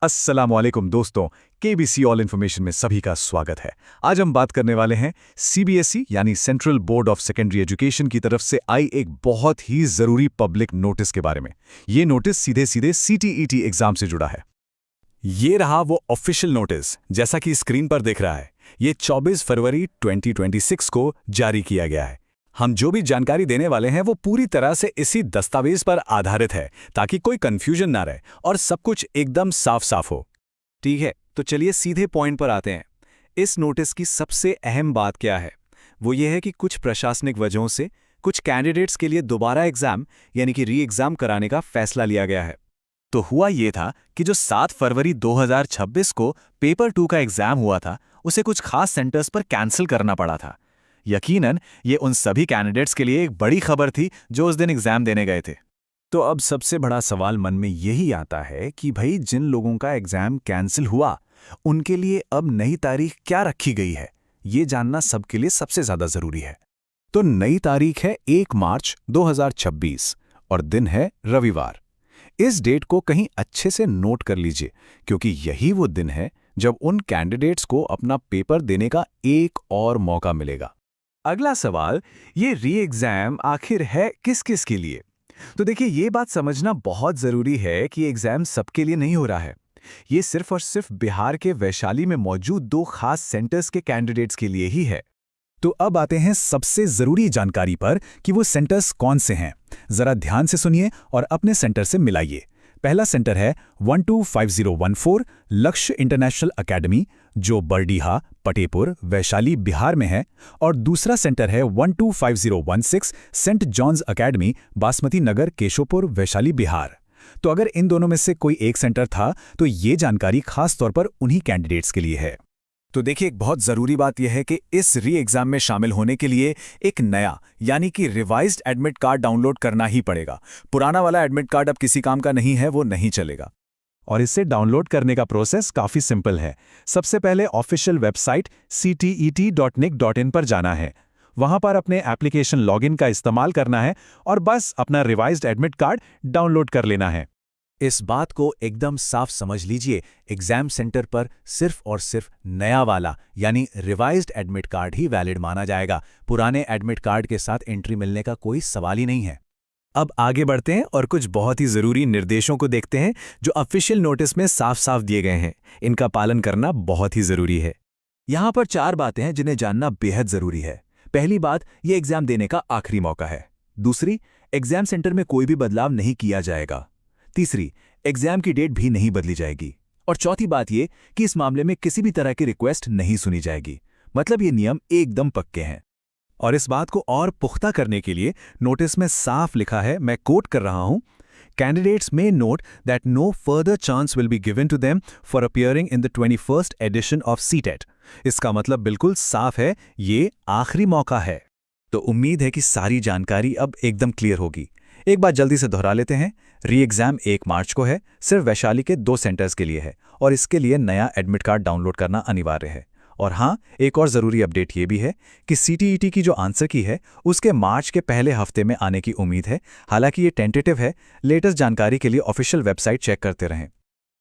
अस्सलामुअलैकुम दोस्तों, KBC all information में सभी का स्वागत है। आज हम बात करने वाले हैं सीबीएसई यानी central board of secondary education की तरफ से आई एक बहुत ही ज़रूरी पब्लिक नोटिस के बारे में। ये नोटिस सीधे सीधे सीटीईटी एग्जाम से जुड़ा है। ये रहा वो ऑफिशियल नोटिस, जैसा कि स्क्रीन पर दिख रहा है। ये 24 फरवरी 2026 को जारी किया गया है। हम जो भी जानकारी देने वाले हैं वो पूरी तरह से इसी दस्तावेज पर आधारित है, ताकि कोई कंफ्यूजन ना रहे और सब कुछ एकदम साफ साफ हो। ठीक है, तो चलिए सीधे पॉइंट पर आते हैं। इस नोटिस की सबसे अहम बात क्या है? वो ये है कि कुछ प्रशासनिक वजहों से कुछ कैंडिडेट्स के लिए दोबारा एग्जाम यानी कि री एग्जाम कराने का फैसला लिया गया है। तो हुआ ये था कि जो 7 फरवरी 2026 को पेपर 2 का एग्जाम हुआ था, उसे कुछ खास सेंटर्स पर कैंसिल करना पड़ा था। यकीनन ये उन सभी कैंडिडेट्स के लिए एक बड़ी खबर थी जो उस दिन एग्जाम देने गए थे। तो अब सबसे बड़ा सवाल मन में यही आता है कि भाई जिन लोगों का एग्जाम कैंसिल हुआ, उनके लिए अब नई तारीख क्या रखी गई है, ये जानना सबके लिए सबसे ज्यादा जरूरी है। तो नई तारीख है 1 मार्च 2026 और दिन है रविवार। इस डेट को कहीं अच्छे से नोट कर लीजिए, क्योंकि यही वो दिन है जब उन कैंडिडेट्स को अपना पेपर देने का एक और मौका मिलेगा। अगला सवाल, ये री एग्जाम आखिर है किस किस के लिए? तो देखिए, ये बात समझना बहुत जरूरी है कि एग्जाम सबके लिए नहीं हो रहा है। ये सिर्फ और सिर्फ बिहार के वैशाली में मौजूद 2 खास सेंटर्स के कैंडिडेट्स के लिए ही है। तो अब आते हैं सबसे जरूरी जानकारी पर कि वो सेंटर्स कौन से हैं। जरा ध्यान से सुनिए और अपने सेंटर से मिलाइए। पहला सेंटर है 125014 लक्ष्य इंटरनेशनल एकेडमी, जो बरडीहा, पटेपुर, वैशाली, बिहार में है। और दूसरा सेंटर है 125016 सेंट जॉन्स एकेडमी, बासमती नगर, केशोपुर, वैशाली, बिहार। तो अगर इन दोनों में से कोई एक सेंटर था, तो ये जानकारी खास तौर पर उन्हीं कैंडिडेट्स के लिए है। तो देखिए, एक बहुत ज़रूरी बात यह है कि इस री एग्जाम में शामिल होने के लिए एक नया यानी कि रिवाइज्ड एडमिट कार्ड डाउनलोड करना ही पड़ेगा। पुराना वाला एडमिट कार्ड अब किसी काम का नहीं है, वो नहीं चलेगा। और इसे डाउनलोड करने का प्रोसेस काफ़ी सिंपल है। सबसे पहले ऑफिशियल वेबसाइट ctet.nic.in पर जाना है। वहां पर अपने एप्लीकेशन लॉगिन का इस्तेमाल करना है और बस अपना रिवाइज्ड एडमिट कार्ड डाउनलोड कर लेना है। इस बात को एकदम साफ समझ लीजिए, एग्जाम सेंटर पर सिर्फ और सिर्फ नया वाला यानी रिवाइज्ड एडमिट कार्ड ही वैलिड माना जाएगा। पुराने एडमिट कार्ड के साथ एंट्री मिलने का कोई सवाल ही नहीं है। अब आगे बढ़ते हैं और कुछ बहुत ही जरूरी निर्देशों को देखते हैं जो ऑफिशियल नोटिस में साफ साफ दिए गए हैं। इनका पालन करना बहुत ही जरूरी है। यहां पर 4 बातें हैं जिन्हें जानना बेहद जरूरी है। पहली बात, ये एग्जाम देने का आखिरी मौका है। दूसरी, एग्जाम सेंटर में कोई भी बदलाव नहीं किया जाएगा। तीसरी, एग्जाम की डेट भी नहीं बदली जाएगी। और चौथी बात ये कि इस मामले में किसी भी तरह की रिक्वेस्ट नहीं सुनी जाएगी। मतलब ये नियम एकदम पक्के हैं। और इस बात को और पुख्ता करने के लिए नोटिस में साफ लिखा है, मैं कोट कर रहा हूं, candidates may note that no further chance will be given to them for appearing in the 21st edition of CTET। इसका मतलब बिल्कुल साफ है, ये आखिरी मौका है। तो उम्मीद है कि सारी जानकारी अब एकदम क्लियर होगी। एक बार जल्दी से दोहरा लेते हैं। री एग्जाम 1 मार्च को है, सिर्फ वैशाली के 2 सेंटर्स के लिए है और इसके लिए नया एडमिट कार्ड डाउनलोड करना अनिवार्य है। और हाँ, एक और ज़रूरी अपडेट ये भी है कि सीटीईटी की जो आंसर की है उसके मार्च के पहले हफ्ते में आने की उम्मीद है। हालांकि ये टेंटेटिव है। लेटेस्ट जानकारी के लिए ऑफिशियल वेबसाइट चेक करते रहें।